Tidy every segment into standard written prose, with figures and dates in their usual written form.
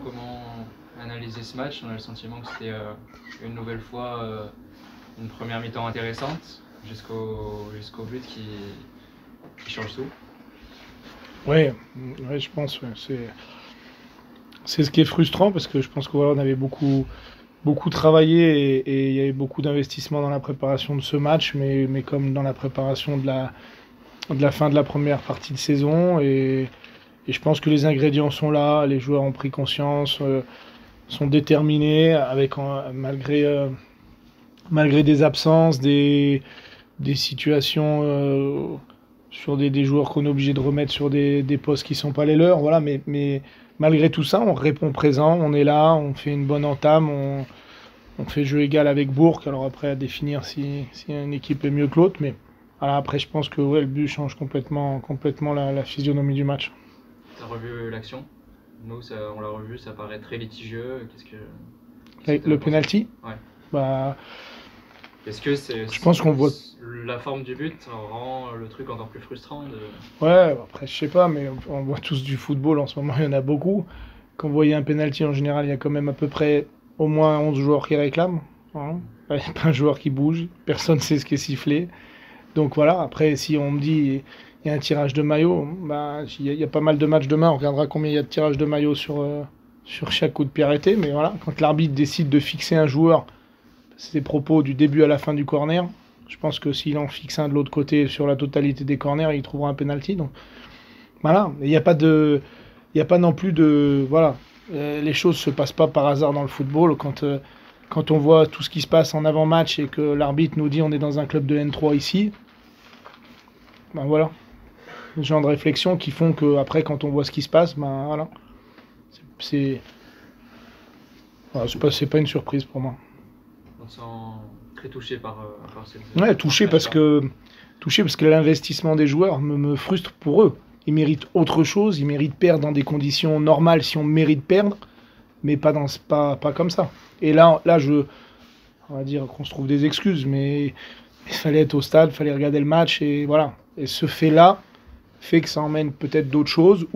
comment analyser ce match? On a le sentiment que c'était une nouvelle fois une première mi-temps intéressante jusqu'au but qui change tout. Ouais, je pense. Ouais, c'est ce qui est frustrant parce que je pense qu'on avait beaucoup travaillé et il y avait beaucoup d'investissement dans la préparation de ce match, mais comme dans la préparation de la fin de la première partie de saison. Et je pense que les ingrédients sont là, les joueurs ont pris conscience, sont déterminés, malgré des absences, des situations sur des joueurs qu'on est obligé de remettre sur des postes qui ne sont pas les leurs. Voilà, mais malgré tout ça, on répond présent, on est là, on fait une bonne entame, on fait jeu égal avec Bourg. Alors après, à définir si une équipe est mieux que l'autre. Mais voilà, après, je pense que ouais, le but change complètement la physionomie du match. Tu as revu l'action? Nous, on l'a revu, ça paraît très litigieux. Le penalty? Ouais. Bah, est-ce que je pense qu'on voit la forme du but rend le truc encore plus frustrant Ouais, après, je sais pas, mais on voit tous du football en ce moment, il y en a beaucoup. Quand vous voyez un penalty, en général, il y a quand même à peu près au moins 11 joueurs qui réclament. Hein. Il n'y a pas un joueur qui bouge, personne ne sait ce qui est sifflé. Donc voilà, après, si on me dit il y a un tirage de maillot, bah, il y a pas mal de matchs demain, on regardera combien il y a de tirages de maillot sur chaque coup de pied arrêté. Mais voilà, quand l'arbitre décide de fixer un joueur, ses propos du début à la fin du corner, je pense que s'il en fixe un de l'autre côté sur la totalité des corners, il trouvera un penalty. Donc voilà, il n'y a pas non plus de voilà, les choses se passent pas par hasard dans le football. Quand on voit tout ce qui se passe en avant-match et que l'arbitre nous dit on est dans un club de N3 ici, ben voilà, ce genre de réflexions qui font que après quand on voit ce qui se passe, ben voilà, c'est pas une surprise pour moi. On se sent très touché par cette... Ouais, touché parce que l'investissement des joueurs me frustre pour eux. Ils méritent autre chose, ils méritent perdre dans des conditions normales si on mérite perdre, mais pas comme ça. Et là, on va dire qu'on se trouve des excuses, mais il fallait être au stade, il fallait regarder le match, et voilà. Et ce fait-là fait que ça emmène peut-être d'autres choses,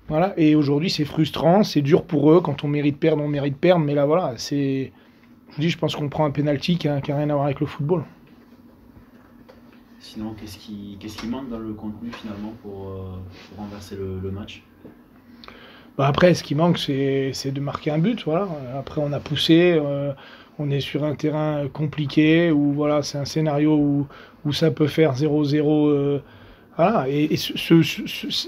voilà. Et aujourd'hui, c'est frustrant, c'est dur pour eux. Quand on mérite perdre, mais là, voilà, je pense qu'on prend un penalty qui a rien à voir avec le football. Sinon, qu'est-ce qui manque dans le contenu finalement pour renverser le match? Bah après, ce qui manque, c'est de marquer un but. Voilà. Après, on a poussé, on est sur un terrain compliqué où voilà, c'est un scénario où ça peut faire 0-0. Voilà. Et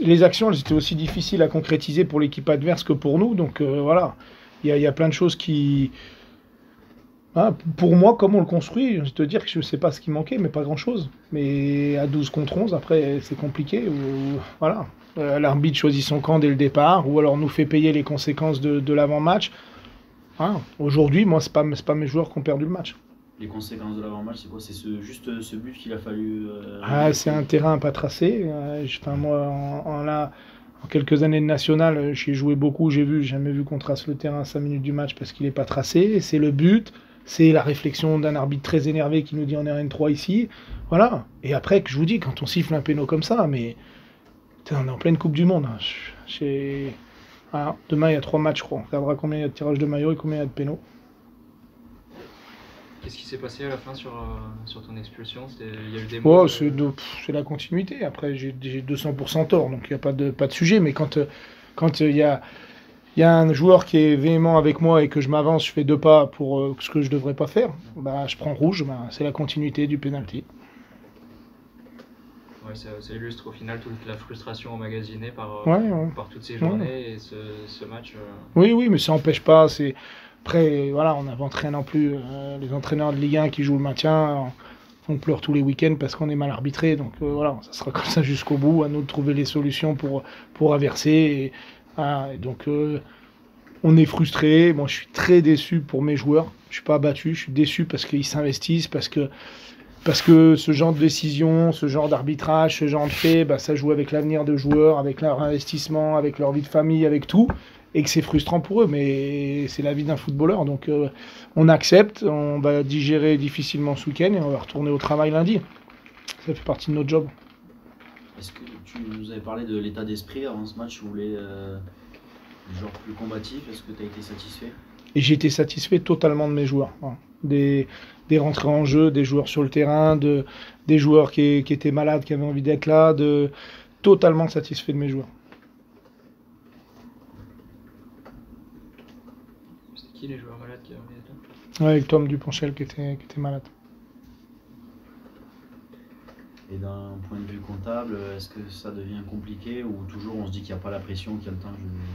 les actions, elles étaient aussi difficiles à concrétiser pour l'équipe adverse que pour nous. Donc voilà, il y a plein de choses qui... Hein, pour moi, comme on le construit, je vais te dire que je ne sais pas ce qui manquait, mais pas grand-chose. Mais à 12 contre 11, après, c'est compliqué. Voilà. L'arbitre choisit son camp dès le départ, ou alors nous fait payer les conséquences de l'avant-match. Hein, aujourd'hui, moi, c'est pas mes joueurs qui ont perdu le match. Les conséquences de l'avant-match, c'est quoi? C'est juste ce but qu'il a fallu... c'est un terrain pas tracé. Moi, en quelques années de national, j'ai joué beaucoup, j'ai jamais vu qu'on trace le terrain à 5 minutes du match parce qu'il n'est pas tracé. C'est le but. C'est la réflexion d'un arbitre très énervé qui nous dit on est N3 ici. Voilà. Et après, que je vous dis, quand on siffle un péno comme ça, mais on est en pleine Coupe du Monde. Voilà. Demain, il y a 3 matchs, je crois. On regardera combien il y a de tirages de maillot et combien il y a de pénaux. Qu'est-ce qui s'est passé à la fin sur ton expulsion? Il y a eu des mots c'est la continuité. Après, j'ai 200% tort, donc il n'y a pas de sujet. Mais quand il y a un joueur qui est véhément avec moi et que je m'avance, je fais 2 pas pour ce que je ne devrais pas faire, bah, je prends rouge, bah, c'est la continuité du penalty. Ouais, ça illustre au final toute la frustration emmagasinée par toutes ces journées et ce match. Oui, mais ça n'empêche pas. Après, voilà, on n'invente rien non plus. Les entraîneurs de Ligue 1 qui jouent le maintien, on pleure tous les week-ends parce qu'on est mal arbitré. Donc voilà, ça sera comme ça jusqu'au bout. À nous de trouver les solutions pour inverser. Et donc, on est frustré. Moi, je suis très déçu pour mes joueurs. Je suis pas abattu. Je suis déçu parce qu'ils s'investissent, parce que ce genre de décision, ce genre d'arbitrage, ce genre de fait, bah, ça joue avec l'avenir de joueurs, avec leur investissement, avec leur vie de famille, avec tout. Et que c'est frustrant pour eux, mais c'est la vie d'un footballeur. Donc, on accepte. On va digérer difficilement ce week-end et on va retourner au travail lundi. Ça fait partie de notre job. Est-ce que tu nous avais parlé de l'état d'esprit avant ce match? Des joueurs plus combatifs, est-ce que tu as été satisfait? Et j'ai été satisfait totalement de mes joueurs. Voilà. Des rentrées en jeu, des joueurs sur le terrain, des joueurs qui étaient malades, qui avaient envie d'être là, totalement satisfait de mes joueurs. C'était qui les joueurs malades qui avaient envie d'être là? Ouais, avec Tom Duponchel qui était malade. Et d'un point de vue comptable, est-ce que ça devient compliqué ou toujours on se dit qu'il n'y a pas la pression, qu'il y a le temps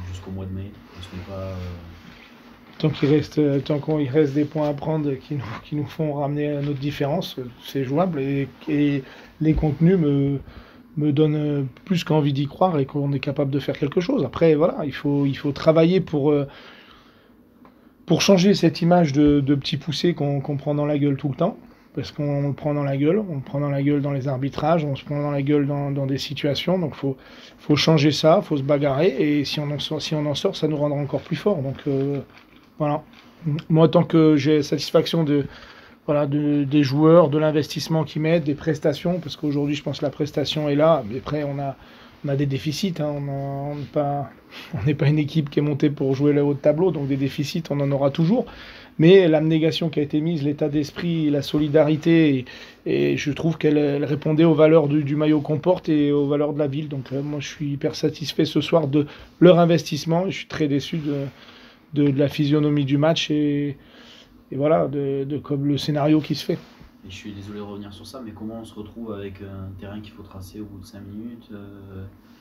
jusqu'au mois de mai? On se met pas, Tant qu'il reste des points à prendre qui nous font ramener à notre différence, c'est jouable. Et les contenus me donnent plus qu'envie d'y croire et qu'on est capable de faire quelque chose. Après, voilà, il faut travailler pour changer cette image de petit poussé qu'on prend dans la gueule tout le temps. Parce qu'on le prend dans la gueule, on le prend dans la gueule dans les arbitrages, on se prend dans la gueule dans des situations. Donc faut changer ça, faut se bagarrer. Et si on en sort, ça nous rendra encore plus fort. Donc voilà. Moi, tant que j'ai satisfaction des joueurs, de l'investissement qu'ils mettent, des prestations, parce qu'aujourd'hui, je pense que la prestation est là, mais après, on a des déficits. Hein. On n'est pas une équipe qui est montée pour jouer le haut de tableau, donc des déficits, on en aura toujours. Mais l'abnégation qui a été mise, l'état d'esprit, la solidarité, et je trouve qu'elle répondait aux valeurs du maillot qu'on porte et aux valeurs de la ville. Donc moi, je suis hyper satisfait ce soir de leur investissement et je suis très déçu de la physionomie du match et voilà, comme le scénario qui se fait. Et je suis désolé de revenir sur ça, mais comment on se retrouve avec un terrain qu'il faut tracer au bout de 5 minutes,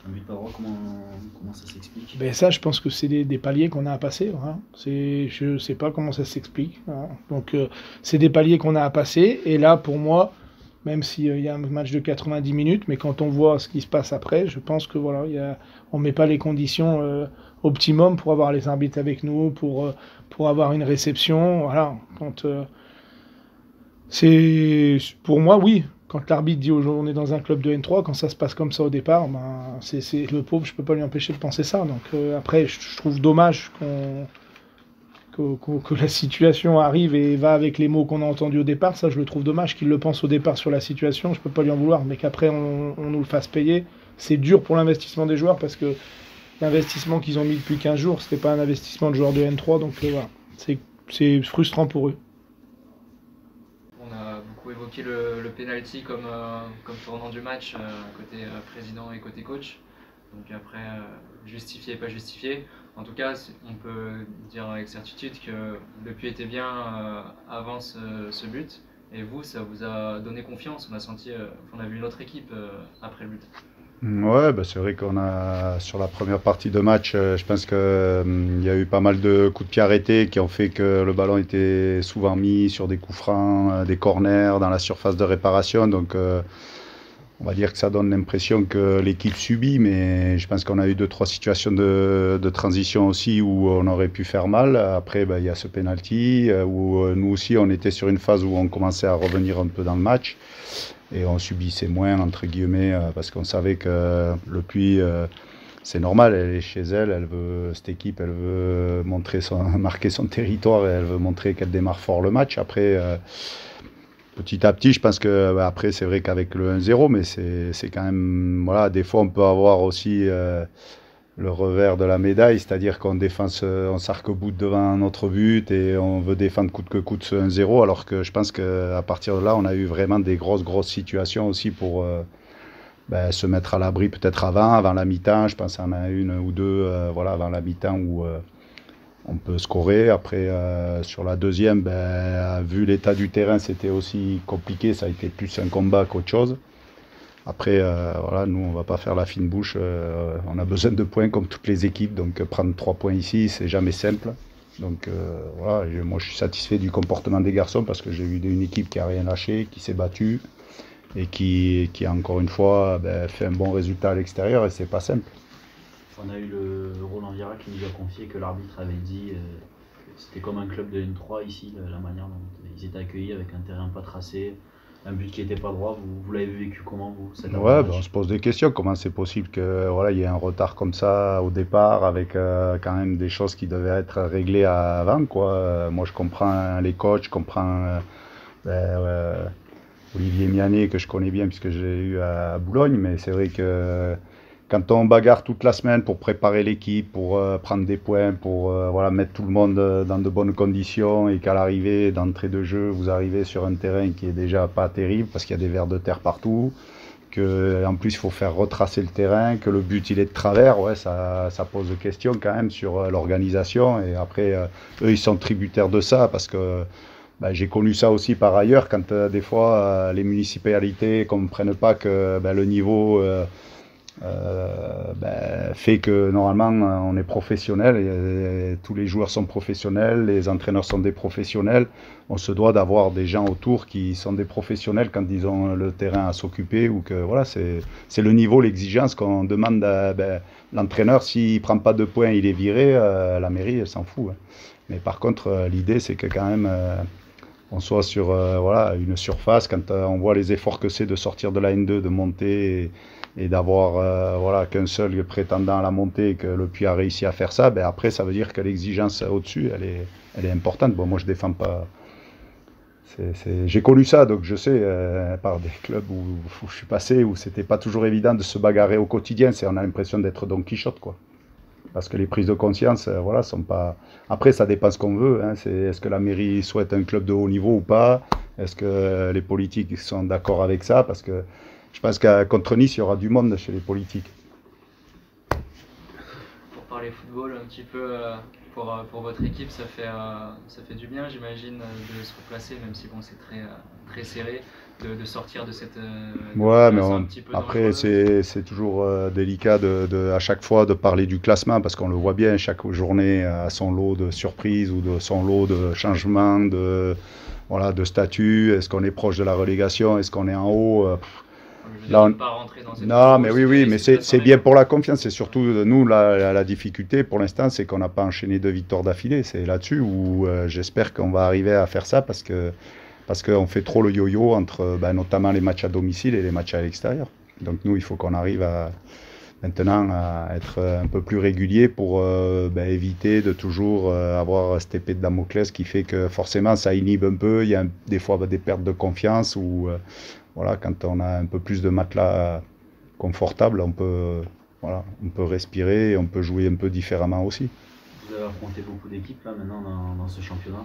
un but par droit, comment ça s'explique? Ben ça, je pense que c'est des paliers qu'on a à passer. Hein. Je ne sais pas comment ça s'explique. Hein. Donc c'est des paliers qu'on a à passer. Et là, pour moi, même s'il y a un match de 90 minutes, mais quand on voit ce qui se passe après, je pense que voilà, on ne met pas les conditions optimum pour avoir les arbitres avec nous, pour avoir une réception. Voilà. Pour moi, oui. Quand l'arbitre dit aujourd'hui on est dans un club de N3, quand ça se passe comme ça au départ, ben, c'est le pauvre, je peux pas lui empêcher de penser ça. Donc après, je trouve dommage que la situation arrive et va avec les mots qu'on a entendus au départ. Ça, je le trouve dommage qu'il le pense au départ sur la situation. Je peux pas lui en vouloir, mais qu'après on nous le fasse payer. C'est dur pour l'investissement des joueurs parce que l'investissement qu'ils ont mis depuis 15 jours, c'était pas un investissement de joueurs de N3. Donc voilà, c'est frustrant pour eux. On a beaucoup évoqué le penalty comme tournant du match, côté président et côté coach. Donc après, justifié, pas justifié. En tout cas, on peut dire avec certitude que le Puy était bien avant ce but. Et vous, ça vous a donné confiance. On a senti qu'on a vu une autre équipe après le but. Ouais, bah c'est vrai qu'on a sur la première partie de match, je pense que il y a eu pas mal de coups de pied arrêtés qui ont fait que le ballon était souvent mis sur des coups francs, des corners dans la surface de réparation. Donc on va dire que ça donne l'impression que l'équipe subit, mais je pense qu'on a eu 2-3 situations de transition aussi où on aurait pu faire mal. Après, bah, il y a ce penalty où nous aussi on était sur une phase où on commençait à revenir un peu dans le match. Et on subissait moins, entre guillemets, parce qu'on savait que le Puy, c'est normal, elle est chez elle, cette équipe, elle veut marquer son territoire et elle veut montrer qu'elle démarre fort le match. Après, petit à petit, je pense que après, c'est vrai qu'avec le 1-0, mais c'est quand même, voilà, des fois, on peut avoir aussi le revers de la médaille, c'est-à-dire qu'on on s'arc-boute devant notre but et on veut défendre coûte que coûte ce 1-0, alors que je pense qu'à partir de là, on a eu vraiment des grosses situations aussi pour se mettre à l'abri peut-être avant la mi-temps. Je pense qu'il y en a une ou deux voilà, avant la mi-temps où on peut scorer. Après, sur la deuxième, vu l'état du terrain, c'était aussi compliqué, ça a été plus un combat qu'autre chose. Après, voilà, nous, on ne va pas faire la fine bouche. On a besoin de points comme toutes les équipes. Donc, prendre 3 points ici, c'est jamais simple. Donc, voilà, moi, je suis satisfait du comportement des garçons parce que j'ai vu une équipe qui n'a rien lâché, qui s'est battue et qui a encore une fois fait un bon résultat à l'extérieur. Et c'est pas simple. On a eu le Roland Vira qui nous a confié que l'arbitre avait dit que c'était comme un club de N3 ici, la manière dont ils étaient accueillis avec un terrain pas tracé. Un but qui n'était pas droit, vous l'avez vécu comment, vous, cette Ouais, on se pose des questions. Comment c'est possible que voilà, il y ait un retard comme ça au départ avec quand même des choses qui devaient être réglées avant, quoi. Moi, je comprends les coachs, je comprends Olivier Mianet, que je connais bien puisque je l'ai eu à Boulogne, mais c'est vrai que quand on bagarre toute la semaine pour préparer l'équipe, pour prendre des points, pour voilà, mettre tout le monde dans de bonnes conditions et qu'à l'arrivée, d'entrée de jeu, vous arrivez sur un terrain qui est déjà pas terrible parce qu'il y a des vers de terre partout, qu'en plus il faut faire retracer le terrain, que le but il est de travers, ouais, ça pose des questions quand même sur l'organisation. Et après, eux ils sont tributaires de ça parce que j'ai connu ça aussi par ailleurs quand des fois les municipalités ne comprennent pas que le niveau fait que normalement on est professionnel et tous les joueurs sont professionnels, les entraîneurs sont des professionnels. On se doit d'avoir des gens autour qui sont des professionnels quand ils ont le terrain à s'occuper ou que voilà, c'est le niveau, l'exigence qu'on demande à l'entraîneur. S'il ne prend pas de points, il est viré, la mairie elle s'en fout. Hein. Mais par contre l'idée c'est que quand même on soit sur voilà, une surface quand on voit les efforts que c'est de sortir de la N2, de monter et d'avoir voilà, qu'un seul prétendant à la montée et que le Puy a réussi à faire ça, après ça veut dire que l'exigence au-dessus elle est importante. Bon, moi je défends pas. J'ai connu ça, donc je sais par des clubs où je suis passé où c'était pas toujours évident de se bagarrer au quotidien. On a l'impression d'être Don Quichotte, quoi. Parce que les prises de conscience, voilà, sont pas. Après, ça dépend ce qu'on veut. Hein. Est-ce que la mairie souhaite un club de haut niveau ou pas? Est-ce que les politiques sont d'accord avec ça? Parce que je pense qu'à contre Nice, il y aura du monde chez les politiques. Pour parler football un petit peu, pour votre équipe, ça fait du bien, j'imagine, de se replacer, même si bon, c'est très serré, de sortir de cette. Ouais, mais après, c'est toujours délicat à chaque fois de parler du classement parce qu'on le voit bien, chaque journée a son lot de surprises ou de son lot de changements, voilà, de statut. Est-ce qu'on est proche de la relégation? Est-ce qu'on est en haut? Là, on... pas rentrer dans cette non, mais oui, mais c'est bien pour la confiance. C'est surtout, nous, la difficulté pour l'instant, c'est qu'on n'a pas enchaîné 2 victoires d'affilée. C'est là-dessus où j'espère qu'on va arriver à faire ça parce qu'on fait trop le yo-yo entre notamment les matchs à domicile et les matchs à l'extérieur. Donc nous, il faut qu'on arrive maintenant à être un peu plus régulier pour éviter de toujours avoir cette épée de Damoclès qui fait que forcément ça inhibe un peu. Il y a des fois des pertes de confiance ou voilà, quand on a un peu plus de matelas confortables, on peut respirer et on peut jouer un peu différemment aussi. Vous avez affronté beaucoup d'équipes là maintenant dans ce championnat.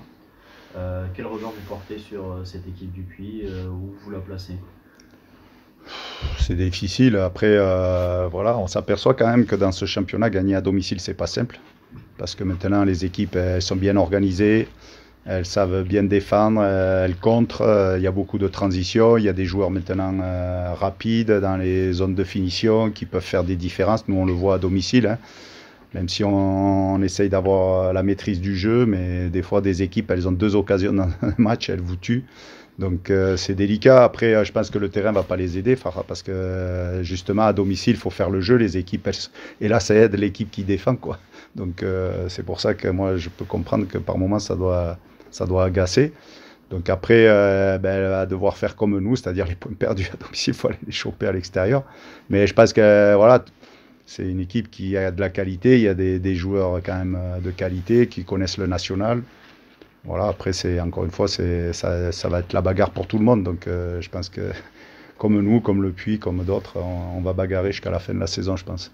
Quel regard vous portez sur cette équipe du Puy, où vous la placez? C'est difficile. Après, voilà, on s'aperçoit quand même que dans ce championnat, gagner à domicile, c'est pas simple. Parce que maintenant, les équipes, elles sont bien organisées, elles savent bien défendre, elles contrent. Il y a beaucoup de transitions. Il y a des joueurs maintenant rapides dans les zones de finition qui peuvent faire des différences. Nous, on le voit à domicile. Hein. Même si on essaye d'avoir la maîtrise du jeu, mais des fois, des équipes, elles ont 2 occasions dans un match, elles vous tuent. Donc c'est délicat. Après, je pense que le terrain ne va pas les aider, parce que justement, à domicile, il faut faire le jeu, les équipes. Et là, ça aide l'équipe qui défend, quoi. Donc c'est pour ça que moi, je peux comprendre que par moments, ça doit agacer. Donc après, elle va devoir faire comme nous, c'est-à-dire les points perdus à domicile, il faut aller les choper à l'extérieur. Mais je pense que voilà, c'est une équipe qui a de la qualité, il y a des joueurs quand même de qualité qui connaissent le national. Voilà, après, encore une fois, ça va être la bagarre pour tout le monde. Donc je pense que comme nous, comme le Puy, comme d'autres, on va bagarrer jusqu'à la fin de la saison, je pense.